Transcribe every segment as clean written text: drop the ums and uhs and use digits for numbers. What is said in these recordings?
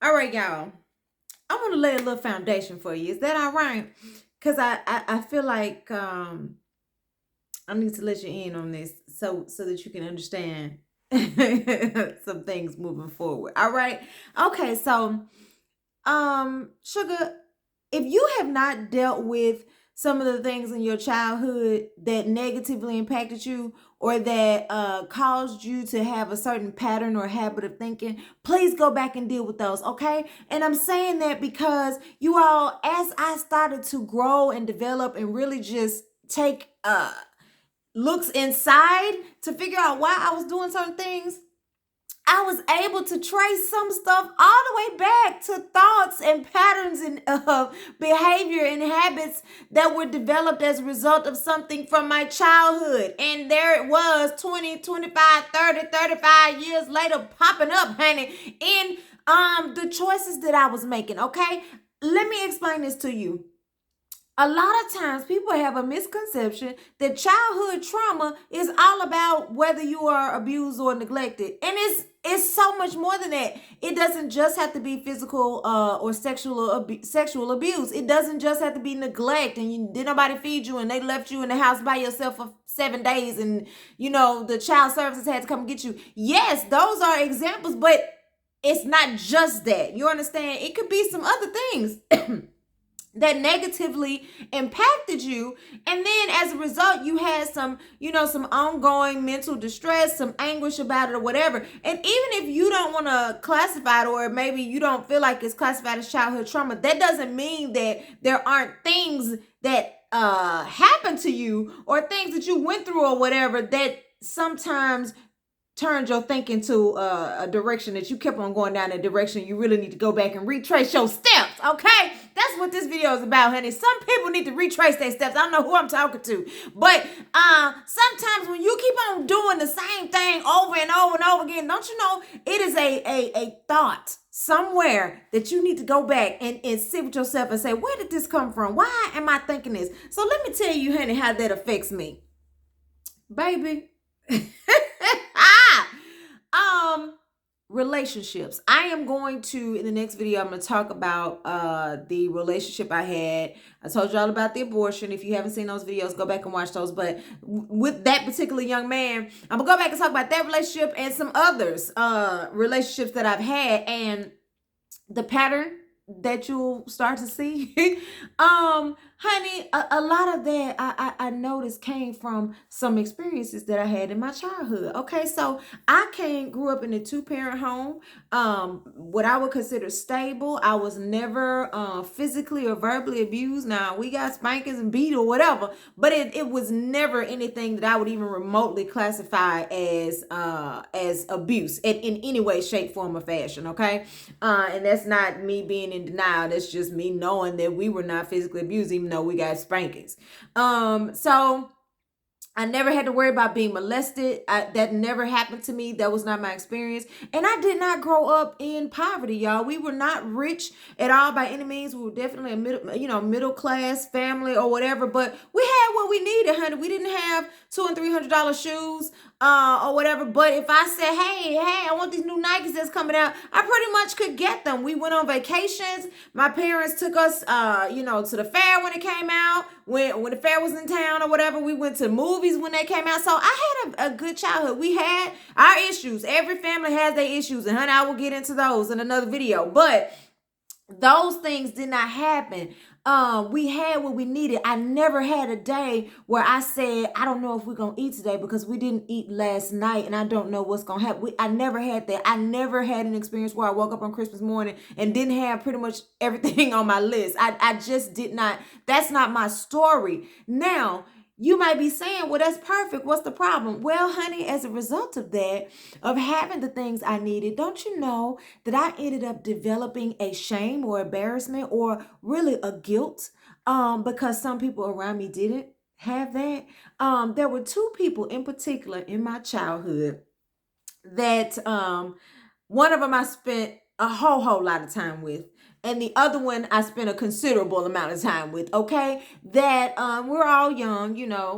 All right, y'all. I want to lay a little foundation for you. Is that all right? Because I feel like I need to let you in on this so that you can understand some things moving forward. All right. Okay, so sugar, if you have not dealt with some of the things in your childhood that negatively impacted you or that caused you to have a certain pattern or habit of thinking, please go back and deal with those, okay? And I'm saying that because you all, as I started to grow and develop and really just take looks inside to figure out why I was doing certain things, I was able to trace some stuff all the way back to thoughts and patterns and behavior and habits that were developed as a result of something from my childhood. And there it was 20, 25, 30, 35 years later popping up, honey, in the choices that I was making, okay? Let me explain this to you. A lot of times people have a misconception that childhood trauma is all about whether you are abused or neglected, and it's so much more than that. It doesn't just have to be physical or sexual abuse. It doesn't just have to be neglect and did nobody feed you and they left you in the house by yourself for 7 days and the child services had to come get you. Yes, those are examples, but it's not just that. You understand? It could be some other things that negatively impacted you, and then as a result you had some ongoing mental distress, some anguish about it or whatever. And even if you don't want to classify it, or maybe you don't feel like it's classified as childhood trauma, that doesn't mean that there aren't things that happened to you or things that you went through or whatever that sometimes turned your thinking to a direction that you kept on going down, a direction you really need to go back and retrace your steps, okay? That's what this video is about, honey. Some people need to retrace their steps. I don't know who I'm talking to, but sometimes when you keep on doing the same thing over and over and over again, don't you know it is a thought somewhere that you need to go back and sit with yourself and say, where did this come from? Why am I thinking this? So let me tell you, honey, how that affects me, baby. Relationships. I am going to, in the next video, I'm going to talk about the relationship I had. I told y'all about the abortion. If you haven't seen those videos, go back and watch those. But with that particular young man, I'm going to go back and talk about that relationship and some others, relationships that I've had, and the pattern that you'll start to see. Honey, a lot of that I noticed came from some experiences that I had in my childhood. Okay, so grew up in a two-parent home, what I would consider stable. I was never physically or verbally abused. Now, we got spankings and beat or whatever, but it was never anything that I would even remotely classify as abuse in any way, shape, form, or fashion. Okay, and that's not me being in denial. That's just me knowing that we were not physically abused, even though we got spankings. So I never had to worry about being molested. That never happened to me. That was not my experience. And I did not grow up in poverty, y'all. We were not rich at all by any means. We were definitely a middle class family or whatever. But we had what we needed, honey. We didn't have $200 and $300 shoes or whatever. But if I said, hey, I want these new Nikes that's coming out, I pretty much could get them. We went on vacations. My parents took us, to the fair when it came out. When the fair was in town or whatever, we went to movies when they came out. So I had a good childhood. We had our issues. Every family has their issues. And honey, I will get into those in another video. But those things did not happen. We had what we needed. I never had a day where I said, I don't know if we're going to eat today because we didn't eat last night and I don't know what's going to happen. I never had that. I never had an experience where I woke up on Christmas morning and didn't have pretty much everything on my list. I just did not. That's not my story. Now, you might be saying, well, that's perfect. What's the problem? Well, honey, as a result of that, of having the things I needed, don't you know that I ended up developing a shame or embarrassment or really a guilt because some people around me didn't have that. There were two people in particular in my childhood that one of them I spent a whole lot of time with. And the other one I spent a considerable amount of time with, okay? That we're all young,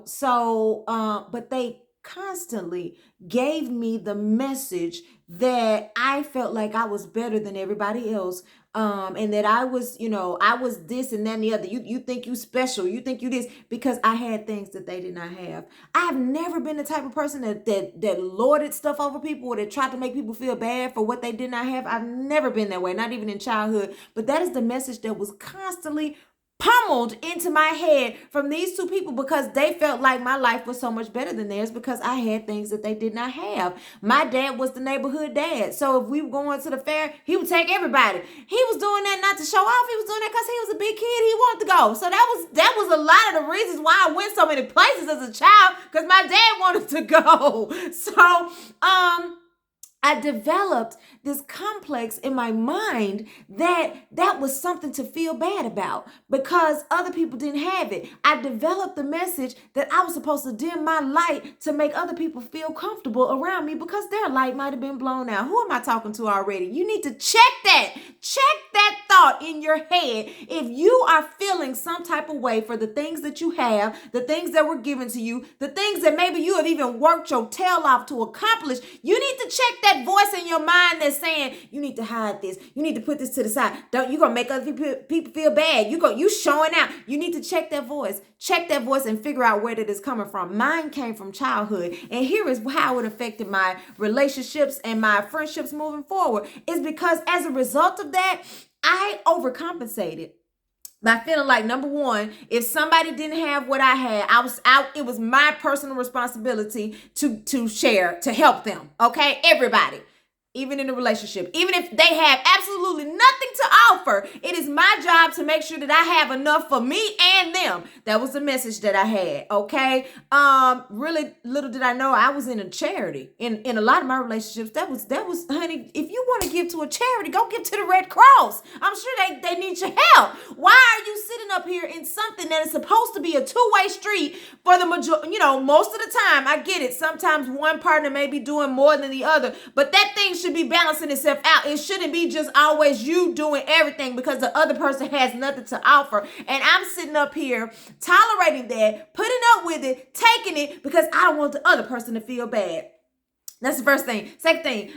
so, but they constantly gave me the message that I felt like I was better than everybody else. And that I was, I was this and that and the other. You think you special, you think you this, because I had things that they did not have. I've never been the type of person that lorded stuff over people or that tried to make people feel bad for what they did not have. I've never been that way, not even in childhood. But that is the message that was constantly pummeled into my head from these two people, because they felt like my life was so much better than theirs because I had things that they did not have. My dad was the neighborhood dad. So if we were going to the fair, he would take everybody. He was doing that not to show off. He was doing that because he was a big kid. He wanted to go. So that was a lot of the reasons why I went so many places as a child, because my dad wanted to go. So, I developed this complex in my mind that was something to feel bad about because other people didn't have it. I developed the message that I was supposed to dim my light to make other people feel comfortable around me because their light might have been blown out. Who am I talking to already? You need to check that. Check that thought in your head. If you are feeling some type of way for the things that you have, the things that were given to you, the things that maybe you have even worked your tail off to accomplish, you need to check that voice in your mind that's saying you need to hide this, you need to put this to the side, you're gonna make other people feel bad, you showing out. You need to check that voice and figure out where that is coming from. Mine came from childhood, and here is how it affected my relationships and my friendships moving forward. Is because as a result of that, I overcompensated by feeling like, number one, if somebody didn't have what I had, I was out. It was my personal responsibility to share, to help them. Okay, everybody. Even in a relationship, even if they have absolutely nothing to offer, it is my job to make sure that I have enough for me and them. That was the message that I had. Okay. Really little did I know I was in a charity. In a lot of my relationships, that was, honey, if you want to give to a charity, go give to the Red Cross. I'm sure they need your help. Why are you sitting up here in something that is supposed to be a two-way street for the majority? Most of the time, I get it. Sometimes one partner may be doing more than the other, but that thing should be balancing itself out. It shouldn't be just always you doing everything because the other person has nothing to offer. And I'm sitting up here tolerating that, putting up with it, taking it because I don't want the other person to feel bad. That's the first thing. Second thing,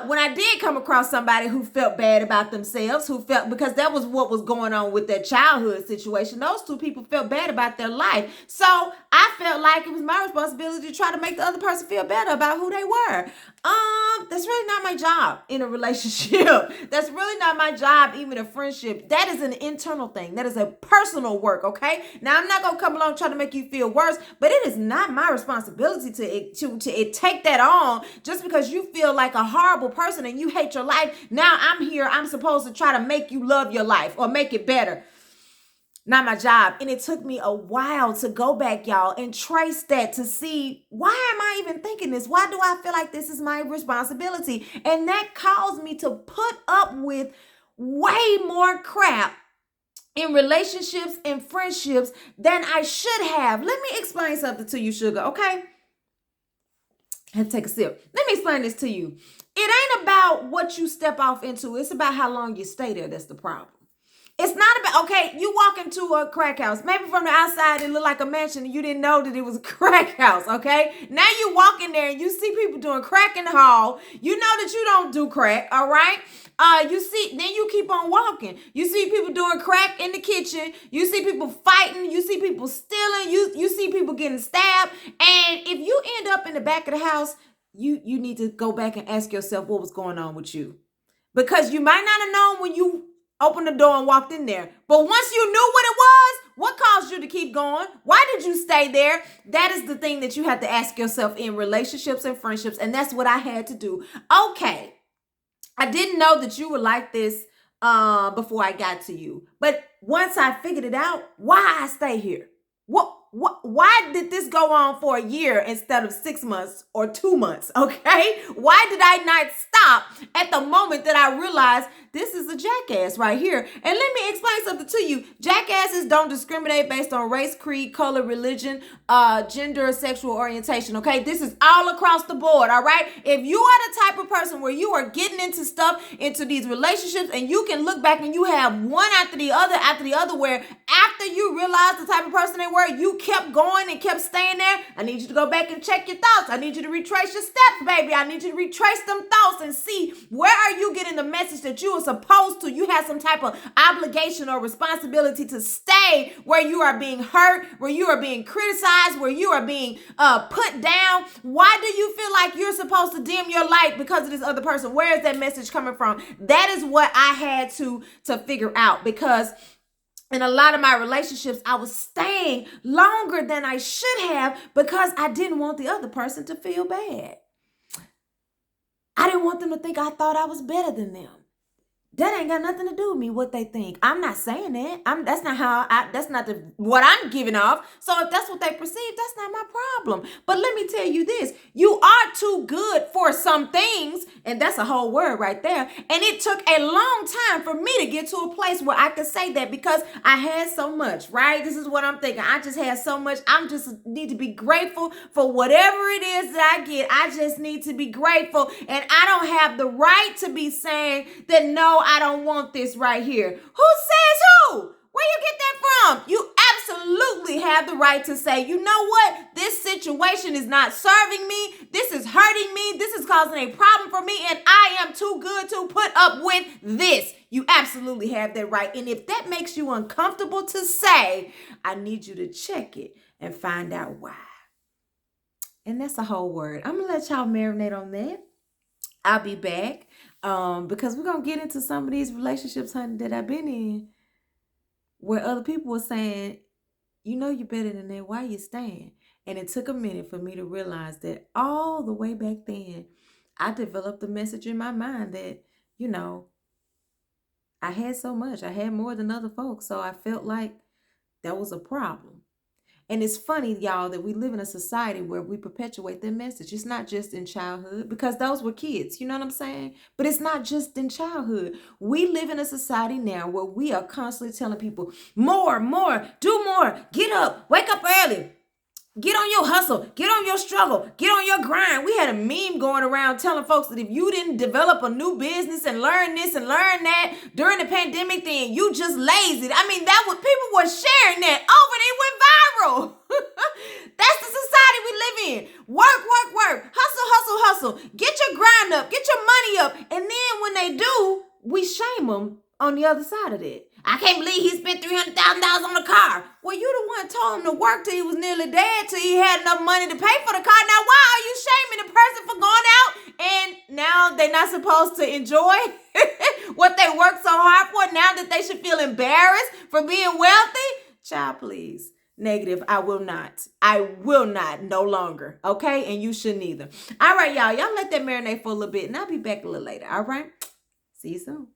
when I did come across somebody who felt bad about themselves, because that was what was going on with their childhood situation, those two people felt bad about their life. So I felt like it was my responsibility to try to make the other person feel better about who they were. That's really not my job in a relationship. That's really not my job, even a friendship. That is an internal thing. That is a personal work, okay? Now, I'm not going to come along trying to make you feel worse, but it is not my responsibility to take that on just because you feel like a horrible person and you hate your life. Now I'm supposed to try to make you love your life or make it better. Not my job. And it took me a while to go back, y'all, and trace that to see, why am I even thinking this? Why do I feel like this is my responsibility? And that caused me to put up with way more crap in relationships and friendships than I should have. Let me explain something to you, sugar, okay? I have to take a sip. Let me explain this to you. It ain't about what you step off into. It's about how long you stay there. That's the problem. It's not about, okay, you walk into a crack house. Maybe from the outside it looked like a mansion and you didn't know that it was a crack house, okay? Now you walk in there and you see people doing crack in the hall. You know that you don't do crack, all right? Then you keep on walking. You see people doing crack in the kitchen. You see people fighting. You see people stealing. You see people getting stabbed. And if you end up in the back of the house, you need to go back and ask yourself what was going on with you. Because you might not have known when you opened the door and walked in there. But once you knew what it was, what caused you to keep going? Why did you stay there? That is the thing that you have to ask yourself in relationships and friendships. And that's what I had to do. Okay, I didn't know that you were like this before I got to you. But once I figured it out, why I stay here? Why did this go on for a year instead of 6 months or 2 months? Okay. Why did I not stop at the moment that I realized this is a jackass right here? And let me explain something to you. Jackasses don't discriminate based on race, creed, color, religion, gender, or sexual orientation. Okay. This is all across the board. All right. If you are the type of person where you are getting into stuff, into these relationships, and you can look back and you have one after the other, where after after you realized the type of person they were, you kept going and kept staying there. I need you to go back and check your thoughts. I need you to retrace your steps, baby. I need you to retrace them thoughts and see where are you getting the message that you are supposed to. You have some type of obligation or responsibility to stay where you are being hurt, where you are being criticized, where you are being put down. Why do you feel like you're supposed to dim your light because of this other person? Where is that message coming from? That is what I had to figure out, because in a lot of my relationships, I was staying longer than I should have because I didn't want the other person to feel bad. I didn't want them to think I thought I was better than them. That ain't got nothing to do with me, what they think. I'm not saying that. That's not what I'm giving off. So if that's what they perceive, that's not my problem. But let me tell you this, you are too good for some things. And that's a whole word right there. And it took a long time for me to get to a place where I could say that, because I had so much, right? This is what I'm thinking. I just had so much. I just need to be grateful for whatever it is that I get. I just need to be grateful. And I don't have the right to be saying that, no, I don't want this right here. Who says who? Where you get that from? You absolutely have the right to say, you know what? This situation is not serving me. This is hurting me. This is causing a problem for me. And I am too good to put up with this. You absolutely have that right. And if that makes you uncomfortable to say, I need you to check it and find out why. And that's a whole word. I'm going to let y'all marinate on that. I'll be back because we're going to get into some of these relationships, honey, that I've been in, where other people were saying, you know you're better than that. Why you staying? And it took a minute for me to realize that all the way back then, I developed a message in my mind that, you know, I had so much. I had more than other folks. So I felt like that was a problem. And it's funny, y'all, that we live in a society where we perpetuate that message. It's not just in childhood, because those were kids, you know what I'm saying? But it's not just in childhood. We live in a society now where we are constantly telling people, more, do more, get up, wake up early. Get on your hustle, get on your struggle, get on your grind. We had a meme going around telling folks that if you didn't develop a new business and learn this and learn that during the pandemic, then you just lazy. I mean, that was, people were sharing that. Oh, and it went viral. That's the society we live in. Work. Hustle. Get your grind up, get your money up. And then when they do, we shame them on the other side of that. I can't believe he spent $300,000 on a car. Well, you the one told him to work till he was nearly dead, till he had enough money to pay for the car. Now, why are you shaming the person for going out and now they're not supposed to enjoy what they worked so hard for, now that they should feel embarrassed for being wealthy? Child, please. Negative. I will not. No longer. Okay? And you shouldn't either. All right, y'all. Y'all let that marinate for a little bit, and I'll be back a little later. All right? See you soon.